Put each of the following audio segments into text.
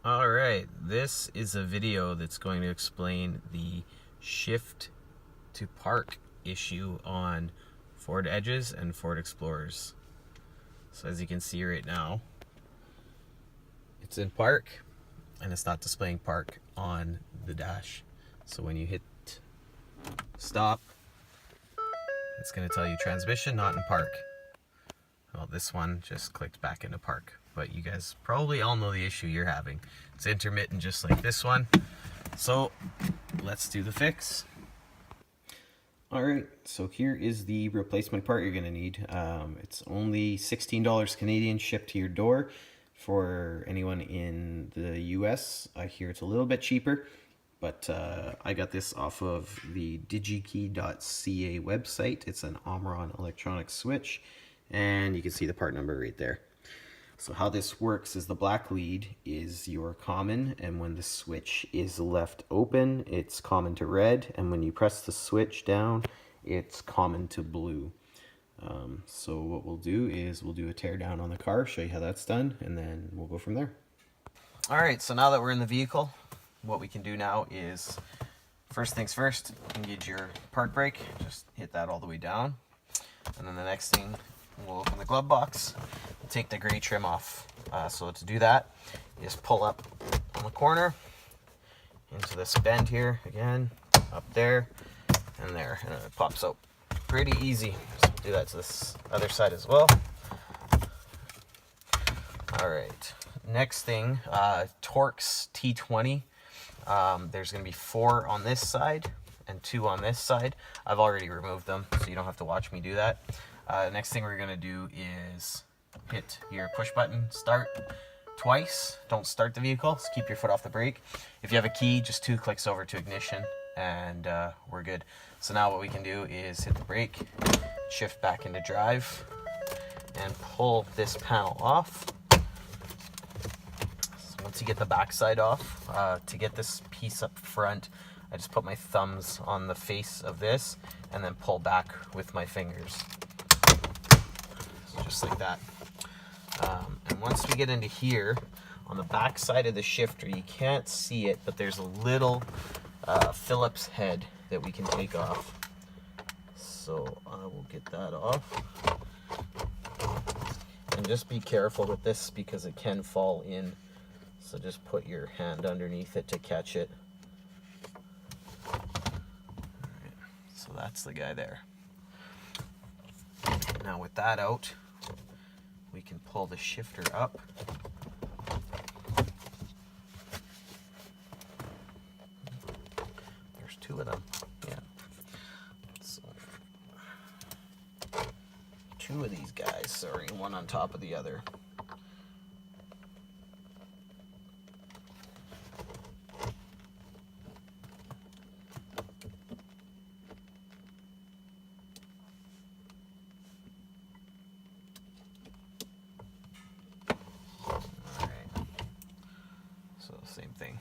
Alright, this is a video that's going to explain the shift to park issue on Ford Edges and Ford Explorers. So as you can see right now, it's in park and it's not displaying park on the dash. So when you hit stop, it's going to tell you transmission not in park. Well, this one just clicked back into park, but you guys probably all know the issue you're having. It's intermittent just like this one. So let's do the fix. Alright, so here is the replacement part you're going to need. It's only $16 Canadian shipped to your door. For anyone in the US, I hear it's a little bit cheaper, but I got this off of the digikey.ca website. It's an Omron electronic switch, and you can see the part number right there. So how this works is the black lead is your common, and when the switch is left open, it's common to red, and when you press the switch down, it's common to blue. So what we'll do is we'll do a tear down on the car, show you how that's done, and then we'll go from there. Alright, so now that we're in the vehicle, what we can do now is, first things first, engage your park brake, just hit that all the way down, and then the next thing, we'll open the glove box, we'll take the gray trim off. So to do that, you just pull up on the corner, into this bend here, again, up there, and there, and it pops out. Pretty easy. So we'll do that to this other side as well. Alright, next thing, Torx T20. There's going to be 4 on this side and 2 on this side. I've already removed them, so you don't have to watch me do that. Next thing we're going to do is hit your push button, start twice. Don't start the vehicle, so keep your foot off the brake. If you have a key, just 2 clicks over to ignition, and we're good. So now what we can do is hit the brake, shift back into drive, and pull this panel off. So once you get the back side off, to get this piece up front, I just put my thumbs on the face of this and then pull back with my fingers. So just like that. And once we get into here, on the back side of the shifter, you can't see it, but there's a little Phillips head that we can take off. So I will get that off. And just be careful with this because it can fall in. So just put your hand underneath it to catch it. All right, so that's the guy there. Now with that out, we can pull the shifter up. There's 2 of them, yeah. So 2 of these guys, sorry, one on top of the other. Same thing.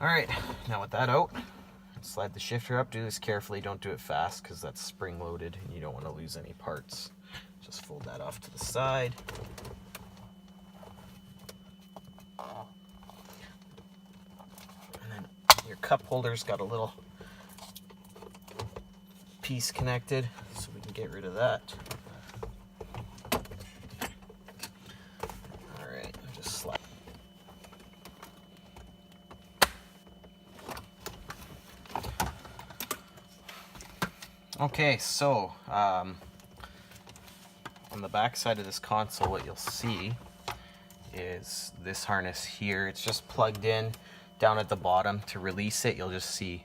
Alright, now with that out, slide the shifter up. Do this carefully, don't do it fast because that's spring loaded and you don't want to lose any parts. Just fold that off to the side. And then your cup holder's got a little piece connected, so we can get rid of that. Okay, so on the back side of this console, what you'll see is this harness here. It's just plugged in down at the bottom. To release it, you'll just see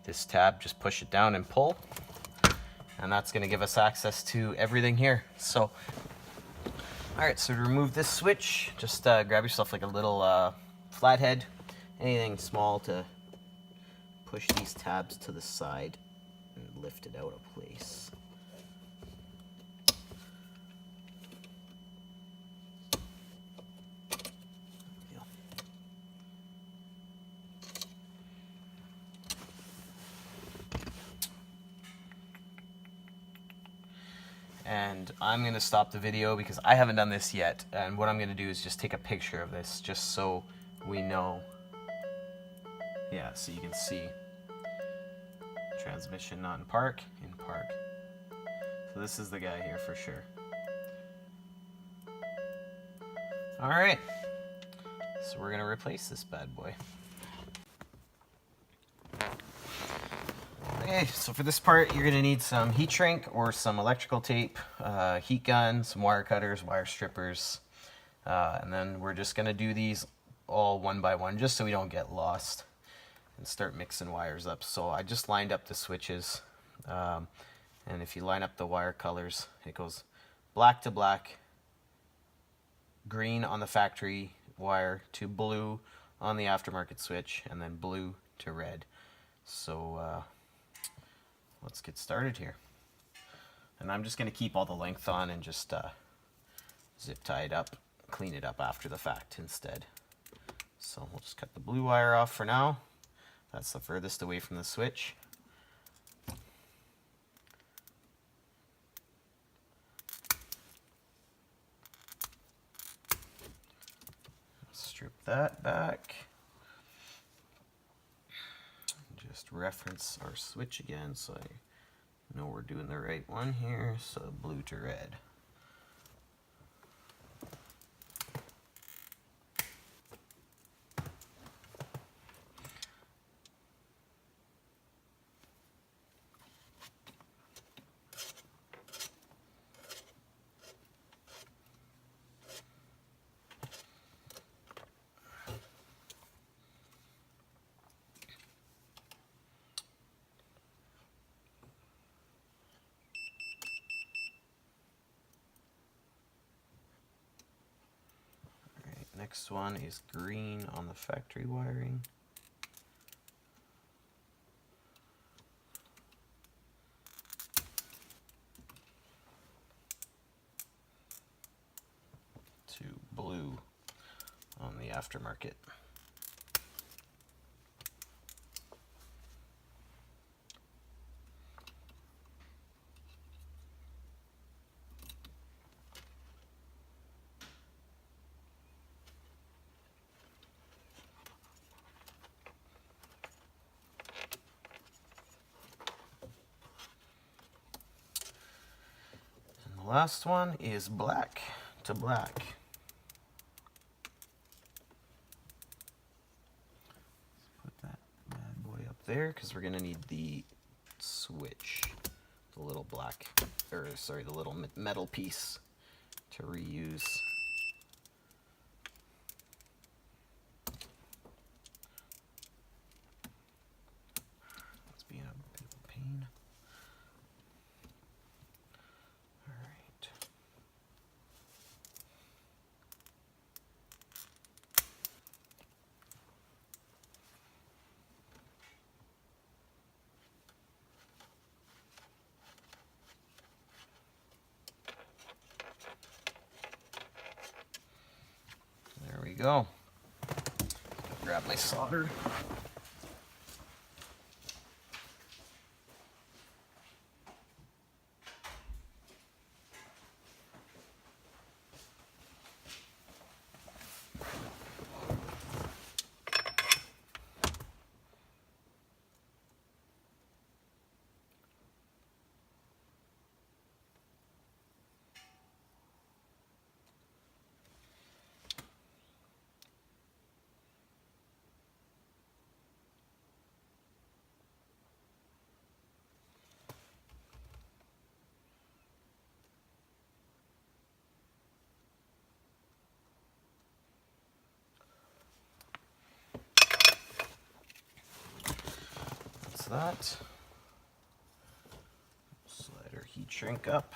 this tab. Just push it down and pull, and that's going to give us access to everything here. So, all right, so to remove this switch, just grab yourself like a little flathead, anything small to push these tabs to the side and lift it out of place. And I'm going to stop the video because I haven't done this yet. And what I'm going to do is just take a picture of this just so we know. Yeah, so you can see. Transmission not in park, in park. So this is the guy here for sure. Alright. So we're going to replace this bad boy. Okay, so for this part, you're going to need some heat shrink or some electrical tape, heat gun, some wire cutters, wire strippers, and then we're just going to do these all one by one just so we don't get lost and start mixing wires up. So I just lined up the switches, and if you line up the wire colors, it goes black to black, green on the factory wire to blue on the aftermarket switch, and then blue to red. So let's get started here. And I'm just going to keep all the length on and just zip tie it up, clean it up after the fact instead. So we'll just cut the blue wire off for now. That's the furthest away from the switch. Strip that back. Just reference our switch again so I know we're doing the right one here. So blue to red. Next one is green on the factory wiring. To blue on the aftermarket. The last one is black to black. Put that bad boy up there because we're going to need the switch, the little black, or sorry, the little metal piece to reuse. It's being a bit of a pain. There we go. Grab my solder. That. Slide our heat shrink up.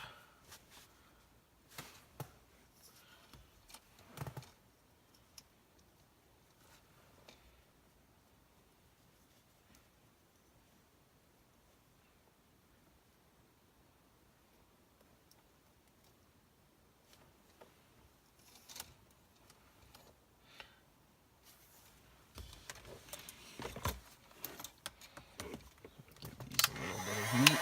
Heat.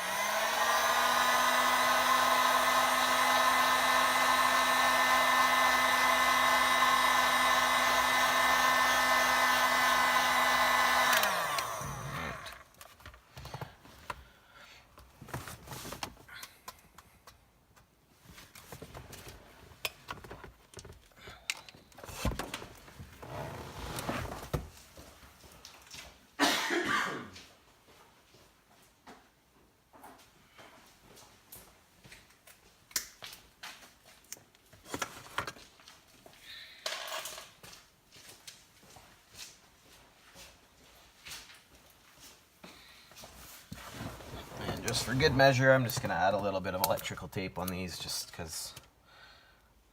just for good measure, I'm just going to add a little bit of electrical tape on these just because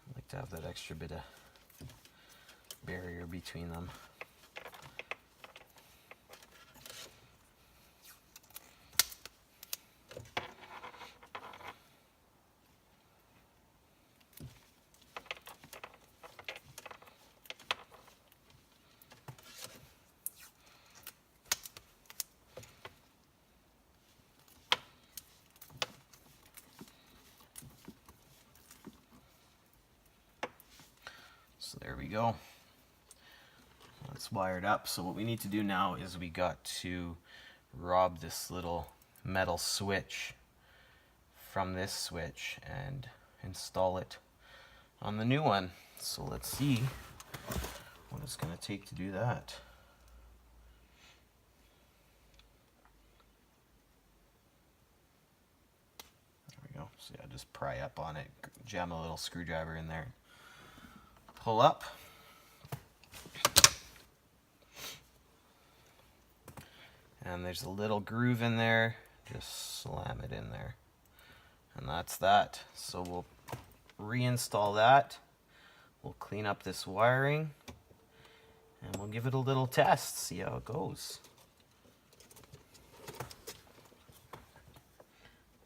I like to have that extra bit of barrier between them. So there we go. That's wired up. So what we need to do now is we got to rob this little metal switch from this switch and install it on the new one. So let's see what it's going to take to do that. There we go. So yeah, just pry up on it, jam a little screwdriver in there, pull up. And there's a little groove in there, just slam it in there. And that's that. So we'll reinstall that. We'll clean up this wiring and we'll give it a little test, see how it goes.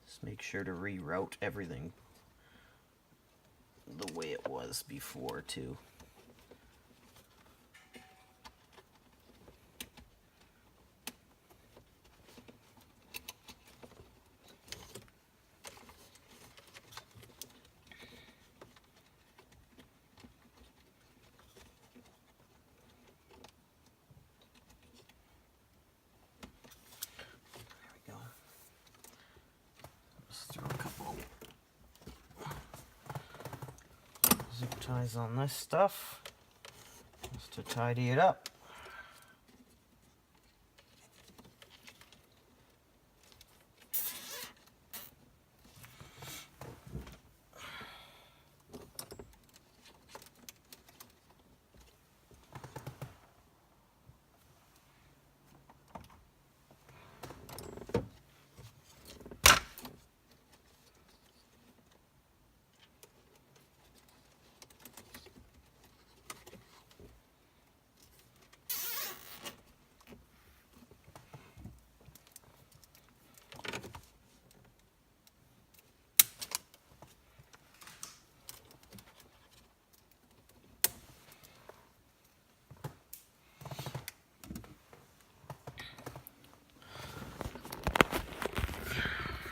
Just make sure to reroute everything the way it was before too. Zip ties on this stuff just to tidy it up.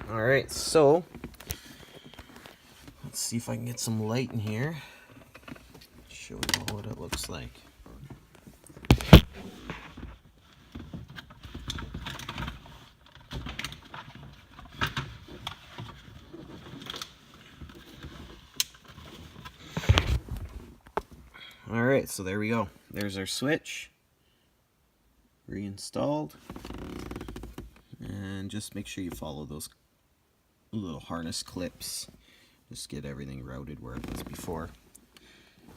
Alright, so let's see if I can get some light in here. Show you all what it looks like. Alright, so there we go. There's our switch. Reinstalled. And just make sure you follow those little harness clips. Just get everything routed where it was before.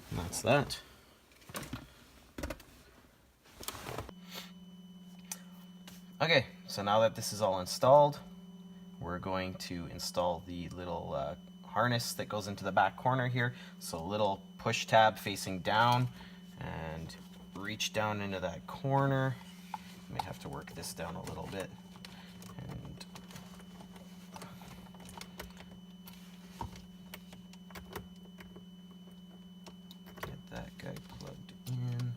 And that's that. Okay, so now that this is all installed, we're going to install the little harness that goes into the back corner here. So a little push tab facing down and reach down into that corner. Might have to work this down a little bit. And get that guy plugged in.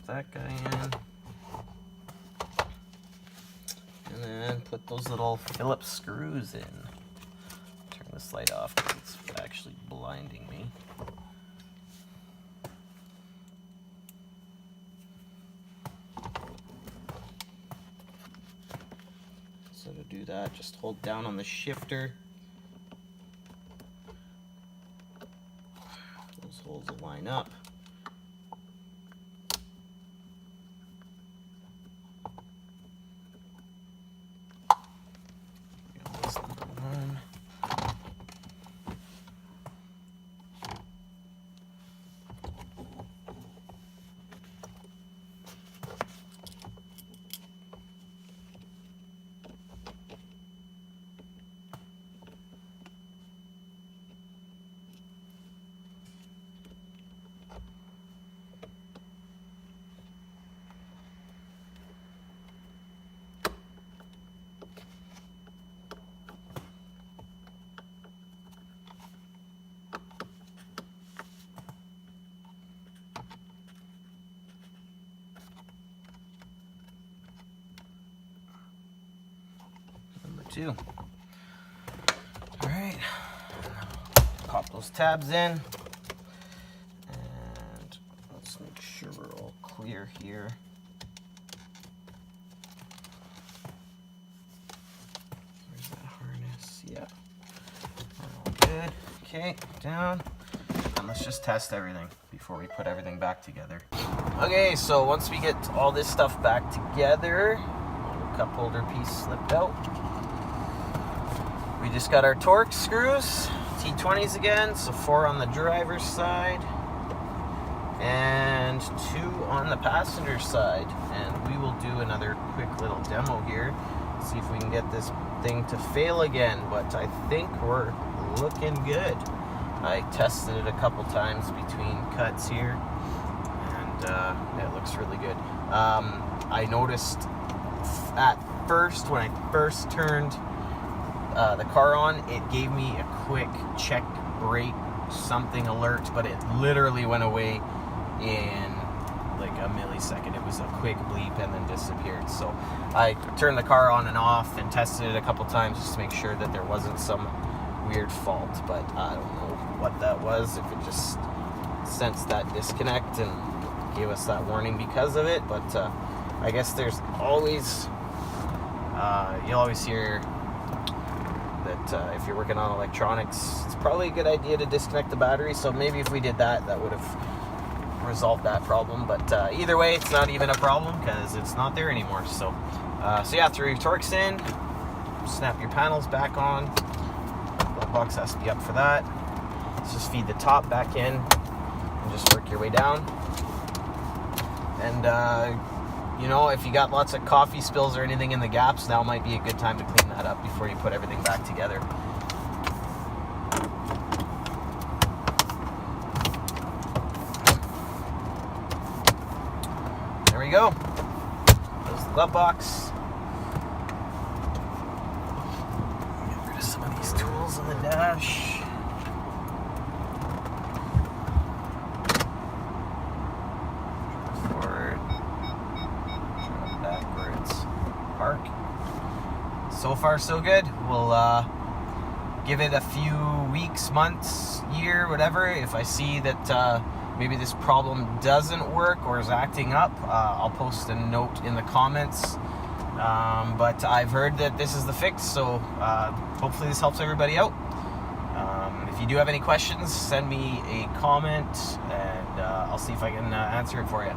That guy in, and then put those little Phillips screws in. Turn this light off because it's actually blinding me. So to do that, just hold down on the shifter. Those holes will line up. That's number one. Two. All right, pop those tabs in, and let's make sure we're all clear here. Where's that harness? Yeah, we're all good. Okay, down, and let's just test everything before we put everything back together. Okay, so once we get all this stuff back together, the cup holder piece slipped out. We just got our Torx screws, T20s again, so 4 on the driver's side and 2 on the passenger side. And we will do another quick little demo here, see if we can get this thing to fail again, but I think we're looking good. I tested it a couple times between cuts here, and yeah, it looks really good. I noticed at first, when I first turned the car on, it gave me a quick check brake something alert, but it literally went away in like a millisecond. It was a quick bleep and then disappeared. So I turned the car on and off and tested it a couple times just to make sure that there wasn't some weird fault, but I don't know what that was, if it just sensed that disconnect and gave us that warning because of it. But I guess there's always you'll always hear that if you're working on electronics, it's probably a good idea to disconnect the battery. So maybe if we did that, that would have resolved that problem. But either way, it's not even a problem because it's not there anymore. So yeah, throw your Torx in, snap your panels back on. The box has to be up for that. Let's just feed the top back in and just work your way down. And you know, if you got lots of coffee spills or anything in the gaps, now might be a good time to clean that up before you put everything back together. There we go. There's the glove box. Get rid of some of these tools on the dash. So far, so good. We'll give it a few weeks, months, year, whatever. If I see that maybe this problem doesn't work or is acting up, I'll post a note in the comments. But I've heard that this is the fix, so hopefully this helps everybody out. If you do have any questions, send me a comment, and I'll see if I can answer it for you.